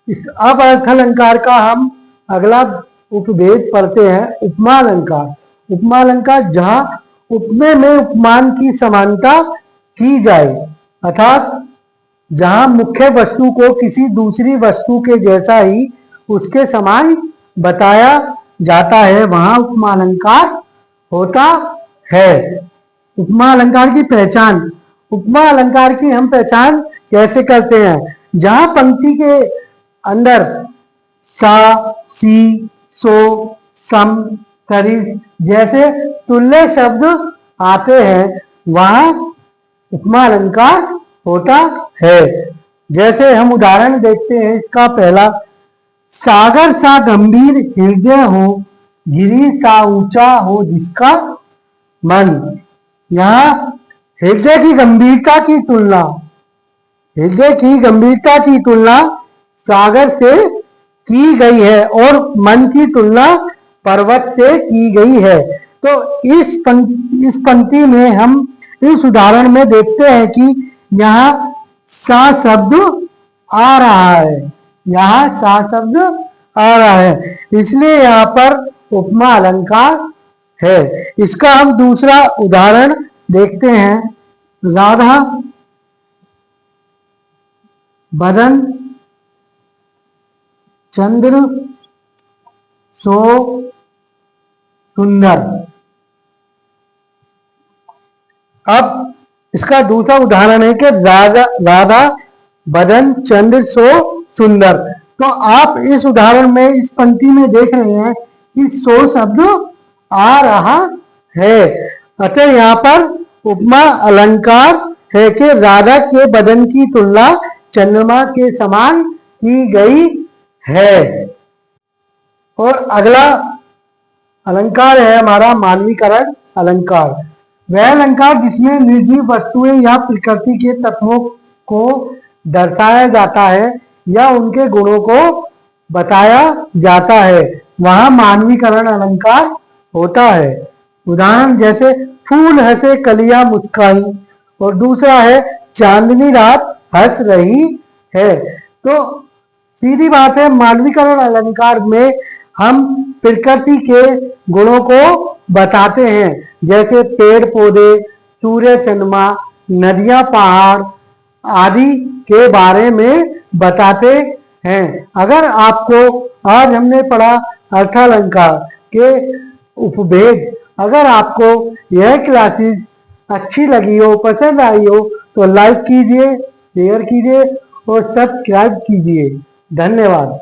अब अर्थ अलंकार का हम अगला उपभेद पढ़ते हैं, उपमा अलंकार। उपमा अलंकार जहां उपमे में उपमान की समानता की जाए, अर्थात जहां मुख्य वस्तु को किसी दूसरी वस्तु के जैसा ही उसके समान बताया जाता है, वहां उपमा अलंकार होता है। उपमा अलंकार की पहचान। उपमा अलंकार की हम पहचान कैसे करते हैं? जहां पंक्ति के अंदर सा, सी, सो, सम, सरिस जैसे तुल्य शब्द आते हैं, वहां उपमा अलंकार होता है। जैसे हम उदाहरण देखते हैं इसका पहला, सागर सा गंभीर हृदय हो, गिरी सा ऊंचा हो जिसका मन। यहाँ हृदय की गंभीरता की तुलना, हृदय की गंभीरता की तुलना सागर से की गई है और मन की तुलना पर्वत से की गई है। तो इस पंक्ति में हम इस उदाहरण में देखते हैं कि यहाँ सा शब्द आ रहा है, यहाँ सा शब्द आ रहा है, इसलिए यहाँ पर उपमा अलंकार है। इसका हम दूसरा उदाहरण देखते हैं, राधा बदन चंद्र सो सुंदर। अब इसका दूसरा उदाहरण है कि राधा बदन चंद्र सो सुंदर। तो आप इस उदाहरण में इस पंक्ति में देख रहे हैं कि सो शब्द आ रहा है, अतः यहाँ पर उपमा अलंकार है कि राधा के बदन की तुलना चंद्रमा के समान की गई है। और अगला अलंकार है हमारा मानवीकरण अलंकार। वह अलंकार जिसमें निर्जीव वस्तुएं या प्रकृति के तत्वों को दर्शाया जाता है या उनके गुणों को बताया जाता है, वहां मानवीकरण अलंकार होता है। उदाहरण जैसे फूल हंसे कलियां मुस्काई, और दूसरा है चांदनी रात हंस रही है। तो सीधी बात है, मानवीकरण अलंकार में हम प्रकृति के गुणों को बताते हैं, जैसे पेड़ पौधे, सूर्य चंद्रमा, नदियां पहाड़ आदि के बारे में बताते हैं। अगर आपको आज हमने पढ़ा अर्थालंकार के उपभेद, अगर आपको यह क्लासेस अच्छी लगी हो, पसंद आई हो, तो लाइक कीजिए, शेयर कीजिए और सब्सक्राइब कीजिए। धन्यवाद।